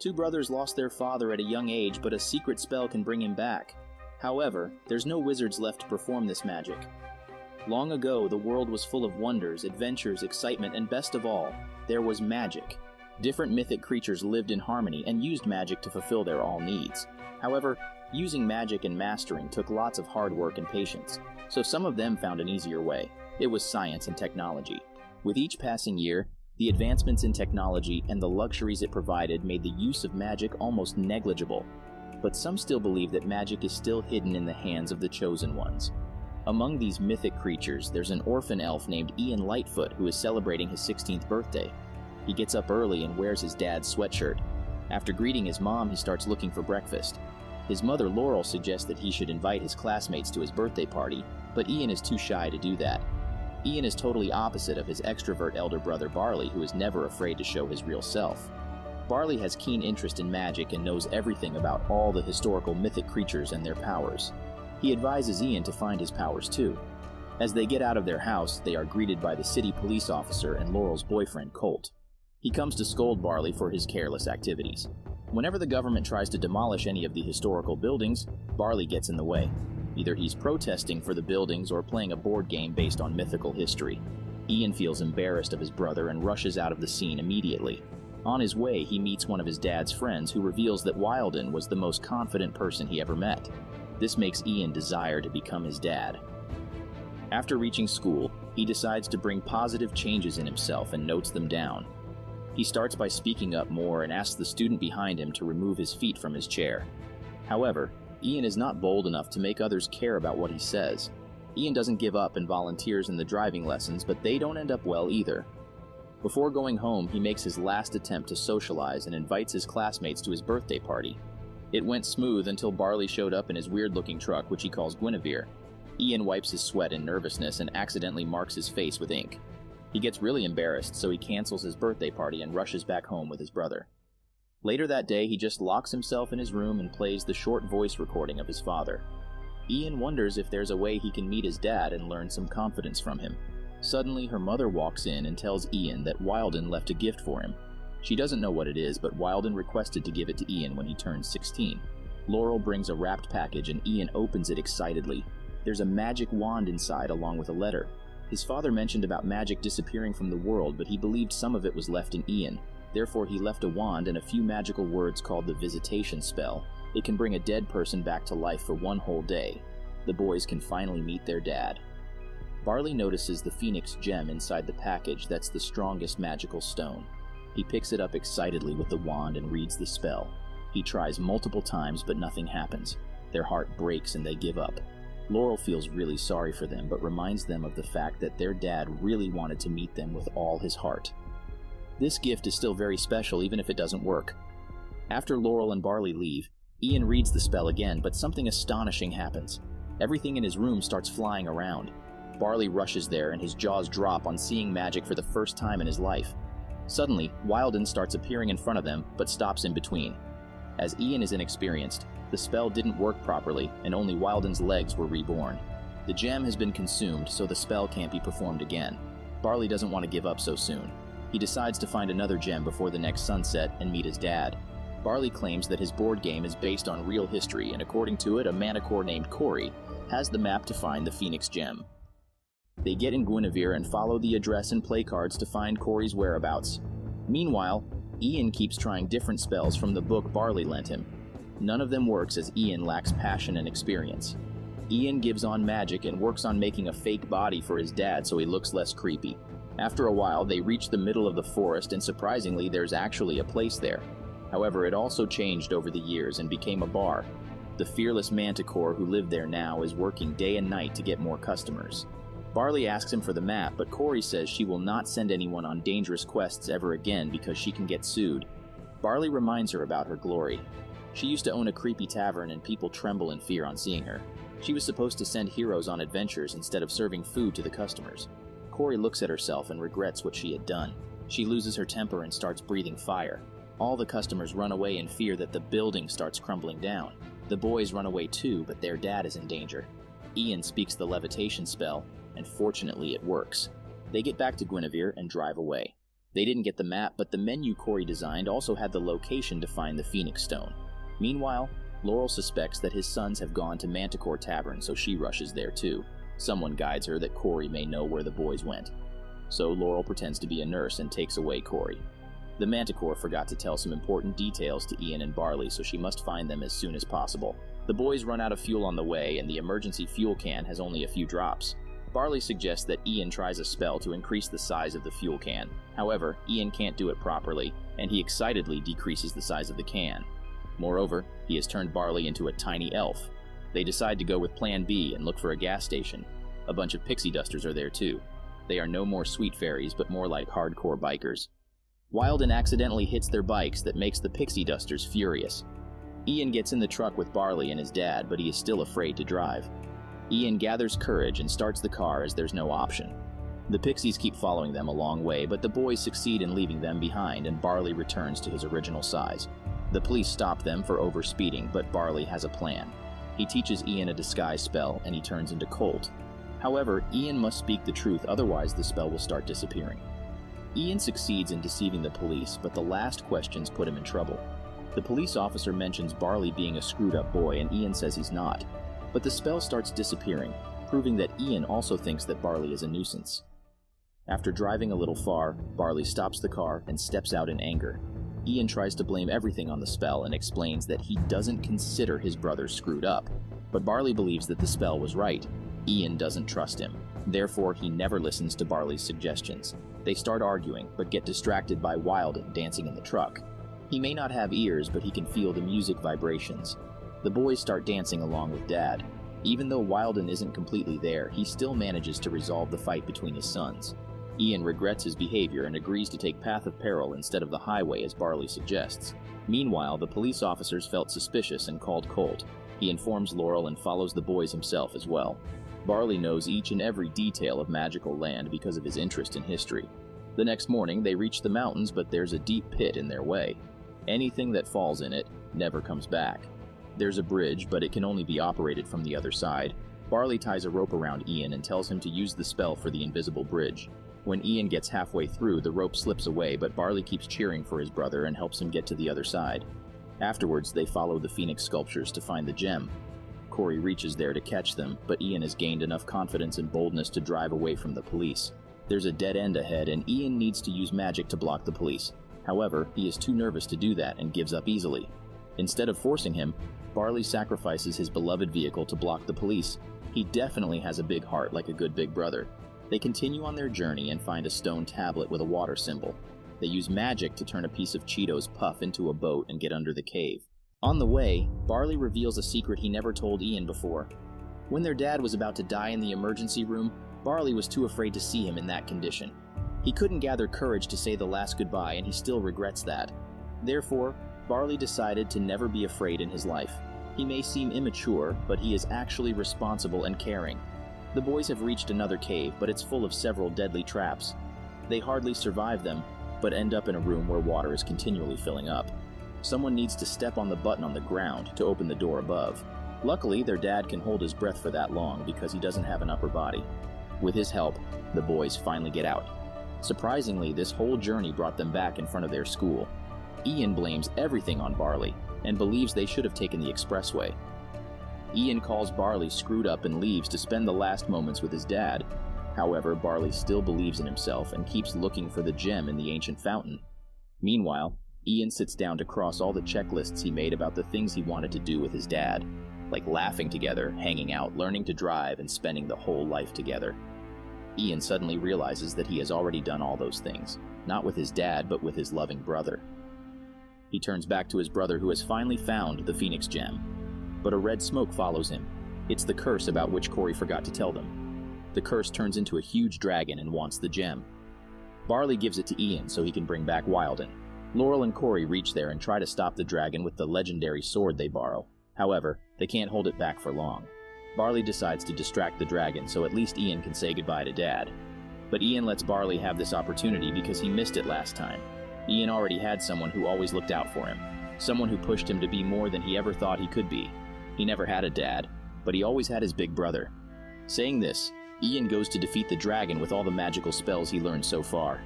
Two brothers lost their father at a young age, but a secret spell can bring him back. However, there's no wizards left to perform this magic. Long ago, the world was full of wonders, adventures, excitement, and best of all, there was magic. Different mythic creatures lived in harmony and used magic to fulfill their all needs. However, using magic and mastering took lots of hard work and patience, so some of them found an easier way. It was science and technology. With each passing year, the advancements in technology and the luxuries it provided made the use of magic almost negligible. But some still believe that magic is still hidden in the hands of the chosen ones. Among these mythic creatures, there's an orphan elf named Ian Lightfoot who is celebrating his 16th birthday. He gets up early and wears his dad's sweatshirt. After greeting his mom, he starts looking for breakfast. His mother Laurel suggests that he should invite his classmates to his birthday party, but Ian is too shy to do that. Ian is totally opposite of his extrovert elder brother Barley, who is never afraid to show his real self. Barley has keen interest in magic and knows everything about all the historical mythic creatures and their powers. He advises Ian to find his powers too. As they get out of their house, they are greeted by the city police officer and Laurel's boyfriend Colt. He comes to scold Barley for his careless activities. Whenever the government tries to demolish any of the historical buildings, Barley gets in the way. Either he's protesting for the buildings or playing a board game based on mythical history. Ian feels embarrassed of his brother and rushes out of the scene immediately. On his way, he meets one of his dad's friends who reveals that Wilden was the most confident person he ever met. This makes Ian desire to become his dad. After reaching school, he decides to bring positive changes in himself and notes them down. He starts by speaking up more and asks the student behind him to remove his feet from his chair. However, Ian is not bold enough to make others care about what he says. Ian doesn't give up and volunteers in the driving lessons, but they don't end up well either. Before going home, he makes his last attempt to socialize and invites his classmates to his birthday party. It went smooth until Barley showed up in his weird-looking truck, which he calls Guinevere. Ian wipes his sweat and nervousness and accidentally marks his face with ink. He gets really embarrassed, so he cancels his birthday party and rushes back home with his brother. Later that day, he just locks himself in his room and plays the short voice recording of his father. Ian wonders if there's a way he can meet his dad and learn some confidence from him. Suddenly, her mother walks in and tells Ian that Wilden left a gift for him. She doesn't know what it is, but Wilden requested to give it to Ian when he turns 16. Laurel brings a wrapped package and Ian opens it excitedly. There's a magic wand inside along with a letter. His father mentioned about magic disappearing from the world, but he believed some of it was left in Ian. Therefore, he left a wand and a few magical words called the visitation spell. It can bring a dead person back to life for one whole day. The boys can finally meet their dad. Barley notices the phoenix gem inside the package that's the strongest magical stone. He picks it up excitedly with the wand and reads the spell. He tries multiple times, but nothing happens. Their heart breaks and they give up. Laurel feels really sorry for them, but reminds them of the fact that their dad really wanted to meet them with all his heart. This gift is still very special even if it doesn't work. After Laurel and Barley leave, Ian reads the spell again, but something astonishing happens. Everything in his room starts flying around. Barley rushes there and his jaws drop on seeing magic for the first time in his life. Suddenly, Wilden starts appearing in front of them, but stops in between. As Ian is inexperienced, the spell didn't work properly and only Wilden's legs were reborn. The gem has been consumed, so the spell can't be performed again. Barley doesn't want to give up so soon. He decides to find another gem before the next sunset and meet his dad. Barley claims that his board game is based on real history, and according to it, a manicore named Corey has the map to find the Phoenix Gem. They get in Guinevere and follow the address and play cards to find Corey's whereabouts. Meanwhile, Ian keeps trying different spells from the book Barley lent him. None of them works as Ian lacks passion and experience. Ian gives on magic and works on making a fake body for his dad so he looks less creepy. After a while, they reach the middle of the forest and surprisingly, there's actually a place there. However, it also changed over the years and became a bar. The fearless manticore who lived there now is working day and night to get more customers. Barley asks him for the map, but Corey says she will not send anyone on dangerous quests ever again because she can get sued. Barley reminds her about her glory. She used to own a creepy tavern and people tremble in fear on seeing her. She was supposed to send heroes on adventures instead of serving food to the customers. Corey looks at herself and regrets what she had done. She loses her temper and starts breathing fire. All the customers run away in fear that the building starts crumbling down. The boys run away too, but their dad is in danger. Ian speaks the levitation spell, and fortunately it works. They get back to Guinevere and drive away. They didn't get the map, but the menu Corey designed also had the location to find the Phoenix Stone. Meanwhile, Laurel suspects that his sons have gone to Manticore Tavern, so she rushes there too. Someone guides her that Corey may know where the boys went. So Laurel pretends to be a nurse and takes away Corey. The Manticore forgot to tell some important details to Ian and Barley, so she must find them as soon as possible. The boys run out of fuel on the way, and the emergency fuel can has only a few drops. Barley suggests that Ian tries a spell to increase the size of the fuel can. However, Ian can't do it properly, and he excitedly decreases the size of the can. Moreover, he has turned Barley into a tiny elf. They decide to go with Plan B and look for a gas station. A bunch of pixie dusters are there too. They are no more sweet fairies, but more like hardcore bikers. Wilden accidentally hits their bikes that makes the pixie dusters furious. Ian gets in the truck with Barley and his dad, but he is still afraid to drive. Ian gathers courage and starts the car as there's no option. The pixies keep following them a long way, but the boys succeed in leaving them behind, and Barley returns to his original size. The police stop them for overspeeding, but Barley has a plan. He teaches Ian a disguise spell, and he turns into Colt. However, Ian must speak the truth, otherwise the spell will start disappearing. Ian succeeds in deceiving the police, but the last questions put him in trouble. The police officer mentions Barley being a screwed-up boy, and Ian says he's not. But the spell starts disappearing, proving that Ian also thinks that Barley is a nuisance. After driving a little far, Barley stops the car and steps out in anger. Ian tries to blame everything on the spell and explains that he doesn't consider his brother screwed up. But Barley believes that the spell was right. Ian doesn't trust him. Therefore, he never listens to Barley's suggestions. They start arguing, but get distracted by Wilden dancing in the truck. He may not have ears, but he can feel the music vibrations. The boys start dancing along with Dad. Even though Wilden isn't completely there, he still manages to resolve the fight between his sons. Ian regrets his behavior and agrees to take Path of Peril instead of the highway as Barley suggests. Meanwhile, the police officers felt suspicious and called Colt. He informs Laurel and follows the boys himself as well. Barley knows each and every detail of magical land because of his interest in history. The next morning, they reach the mountains, but there's a deep pit in their way. Anything that falls in it never comes back. There's a bridge, but it can only be operated from the other side. Barley ties a rope around Ian and tells him to use the spell for the invisible bridge. When Ian gets halfway through, the rope slips away, but Barley keeps cheering for his brother and helps him get to the other side. Afterwards, they follow the phoenix sculptures to find the gem. Corey reaches there to catch them, but Ian has gained enough confidence and boldness to drive away from the police. There's a dead end ahead, and Ian needs to use magic to block the police. However, he is too nervous to do that and gives up easily. Instead of forcing him, Barley sacrifices his beloved vehicle to block the police. He definitely has a big heart like a good big brother. They continue on their journey and find a stone tablet with a water symbol. They use magic to turn a piece of Cheetos Puff into a boat and get under the cave. On the way, Barley reveals a secret he never told Ian before. When their dad was about to die in the emergency room, Barley was too afraid to see him in that condition. He couldn't gather courage to say the last goodbye, and he still regrets that. Therefore, Barley decided to never be afraid in his life. He may seem immature, but he is actually responsible and caring. The boys have reached another cave, but it's full of several deadly traps. They hardly survive them, but end up in a room where water is continually filling up. Someone needs to step on the button on the ground to open the door above. Luckily, their dad can hold his breath for that long because he doesn't have an upper body. With his help, the boys finally get out. Surprisingly, this whole journey brought them back in front of their school. Ian blames everything on Barley and believes they should have taken the expressway. Ian calls Barley screwed up and leaves to spend the last moments with his dad. However, Barley still believes in himself and keeps looking for the gem in the ancient fountain. Meanwhile, Ian sits down to cross all the checklists he made about the things he wanted to do with his dad, like laughing together, hanging out, learning to drive, and spending the whole life together. Ian suddenly realizes that he has already done all those things, not with his dad, but with his loving brother. He turns back to his brother, who has finally found the Phoenix Gem. But a red smoke follows him. It's the curse about which Corey forgot to tell them. The curse turns into a huge dragon and wants the gem. Barley gives it to Ian so he can bring back Wilden. Laurel and Corey reach there and try to stop the dragon with the legendary sword they borrow. However, they can't hold it back for long. Barley decides to distract the dragon so at least Ian can say goodbye to Dad. But Ian lets Barley have this opportunity because he missed it last time. Ian already had someone who always looked out for him. Someone who pushed him to be more than he ever thought he could be. He never had a dad, but he always had his big brother. Saying this, Ian goes to defeat the dragon with all the magical spells he learned so far.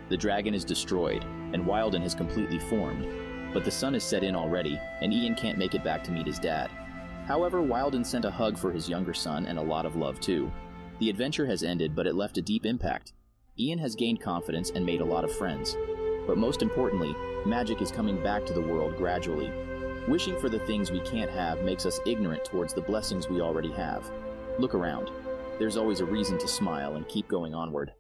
The dragon is destroyed, and Wilden has completely formed, but the sun is set in already, and Ian can't make it back to meet his dad. However, Wilden sent a hug for his younger son and a lot of love too. The adventure has ended, but it left a deep impact. Ian has gained confidence and made a lot of friends. But most importantly, magic is coming back to the world gradually. Wishing for the things we can't have makes us ignorant towards the blessings we already have. Look around. There's always a reason to smile and keep going onward.